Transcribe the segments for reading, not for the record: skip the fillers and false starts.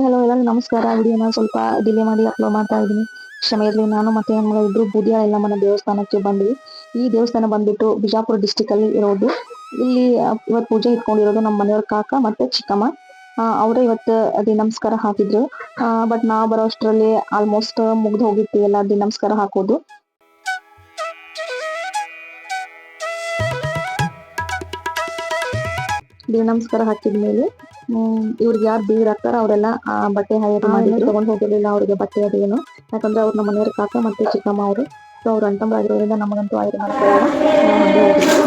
Hello ಎಲ್ಲರಿಗೂ ನಮಸ್ಕಾರ. ವಿಡಿಯೋನ ಸ್ವಲ್ಪ ಡಿಲೇ ಮಾಡಿ ಅಪ್ಲೋಡ್ ಮಾಡ್ತಾ ಇದ್ದೀನಿ, ಕ್ಷಮೆ ಇರಲಿ. ನಾನು ಮತ್ತೆ ನನ್ನ ಮಗ ಇಬ್ರು ಬೂದಿಯ ಎಲ್ಲಮ್ಮನ ದೇವಸ್ಥಾನಕ್ಕೆ ಬಂದ್ವಿ. ಈ ದೇವಸ್ಥಾನ ಬಂದ್ಬಿಟ್ಟು ಬಿಜಾಪುರ ಡಿಸ್ಟಿಕ್ ಅಲ್ಲಿ ಇರೋದು. ಇಲ್ಲಿ ಇವತ್ತು ಪೂಜೆ ಇಟ್ಕೊಂಡಿರೋದು ನಮ್ಮ ಮನೆಯವ್ರ ಕಾಕ ಮತ್ತೆ ಚಿಕ್ಕಮ್ಮ. ಅವರೇ ಇವತ್ತು ಅದೇ ನಮಸ್ಕಾರ ಹಾಕಿದ್ರು. ಬಟ್ ನಾವು ಬರೋ ಅಷ್ಟರಲ್ಲಿ ಆಲ್ಮೋಸ್ಟ್ ಮುಗ್ದು ಹೋಗಿತ್ತು ಎಲ್ಲ ಅದೇ ನಮಸ್ಕಾರ ಹಾಕೋದು. ನಮಸ್ಕಾರ ಹಾಕಿದ್ಮೇಲೆ ಇವ್ರಿಗೆ ಯಾರು ಬೀರ್ ಹಾಕ್ತಾರ ಅವರೆಲ್ಲ ಬಟ್ಟೆ ಹೈಯರ್ ಮಾಡಿ ತಗೊಂಡ್ ಹೋಗಿರ್ಲಿಲ್ಲ ಅವ್ರಿಗೆ ಬಟ್ಟೆ ಅದೇನು. ಯಾಕಂದ್ರೆ ಅವ್ರು ನಮ್ಮ ಮನೆಯವ್ರ ಕಾಕ ಮತ್ತೆ ಚಿಕ್ಕಮ್ಮ ಅವರು. ಸೊ ಅವ್ರು ಅಣ್ತಂಬ್ರ ಆಗಿರೋದ್ರಿಂದ ನಮಗಂತೂ ಆಯ್ತು ಮಾಡ್ಕೊಳ್ಳೋಣ ಹಂಗೆ ಹೋಗಿದ್ವಿ.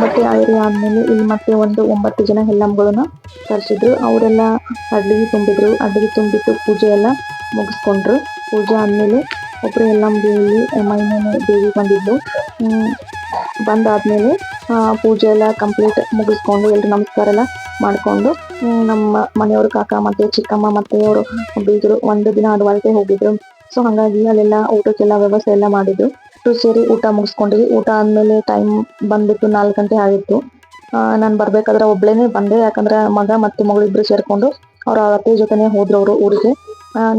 ಬಟ್ಟೆ ಆಯ್ರಿ ಆದ್ಮೇಲೆ ಇಲ್ಲಿ ಮತ್ತೆ ಒಂದು 9 ಜನ ಹೆಲ್ಲಮ್ಗಳನ್ನ ಕರ್ಸಿದ್ರು. ಅವರೆಲ್ಲ ಅಡ್ಲಿಗೆ ತುಂಬಿದ್ರು. ಅಡ್ಲಿಗೆ ತುಂಬಿಟ್ಟು ಪೂಜೆ ಎಲ್ಲ ಮುಗಿಸ್ಕೊಂಡ್ರು. ಪೂಜೆ ಆದ್ಮೇಲೆ ಒಬ್ರು ಹೆಲ್ಲಮ್ಮ ದೇವಿ ಮೈನೇನೆ ದೇವಿ ಬಂದಿದ್ದು. ಬಂದಾದ್ಮೇಲೆ ಪೂಜೆ ಎಲ್ಲ ಕಂಪ್ಲೀಟ್ ಮುಗಿಸ್ಕೊಂಡು ಎಲ್ರು ನಮಸ್ಕಾರ ಎಲ್ಲ ಮಾಡ್ಕೊಂಡು ನಮ್ಮ ಮನೆಯವರು ಕಾಕ ಮತ್ತೆ ಚಿಕ್ಕಮ್ಮ ಮತ್ತೆ ಅವರು ಬೀಗರು ಒಂದು ದಿನ ಅಡವಾಳ್ಕೆ ಹೋಗಿದ್ರು. ಸೊ ಹಂಗಾಗಿ ಅಲ್ಲೆಲ್ಲ ಊಟಕ್ಕೆಲ್ಲ ವ್ಯವಸ್ಥೆ ಎಲ್ಲ ಮಾಡಿದ್ರು. ಸೇರಿ ಊಟ ಮುಗಿಸ್ಕೊಂಡ್ವಿ. ಊಟ ಆದ್ಮೇಲೆ ಟೈಮ್ ಬಂದ್ಬಿಟ್ಟು 4 ಗಂಟೆ ಆಗಿತ್ತು. ನಾನು ಬರ್ಬೇಕಾದ್ರೆ ಒಬ್ಳೇನೆ ಬಂದೆ, ಯಾಕಂದ್ರೆ ಮಗ ಮತ್ತೆ ಮಗಳು ಇಬ್ರು ಸೇರ್ಕೊಂಡು ಅವ್ರ ಅತ್ತೆ ಜೊತೆನೆ ಹೋದ್ರು ಅವರು ಊರಿಗೆ.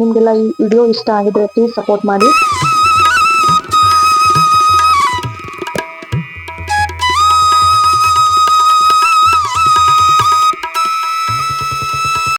ನಿಮ್ಗೆಲ್ಲ ಈ ವಿಡಿಯೋ ಇಷ್ಟ ಆಗಿದ್ರೆ ಪ್ಲೀಸ್ ಸಪೋರ್ಟ್ ಮಾಡಿ.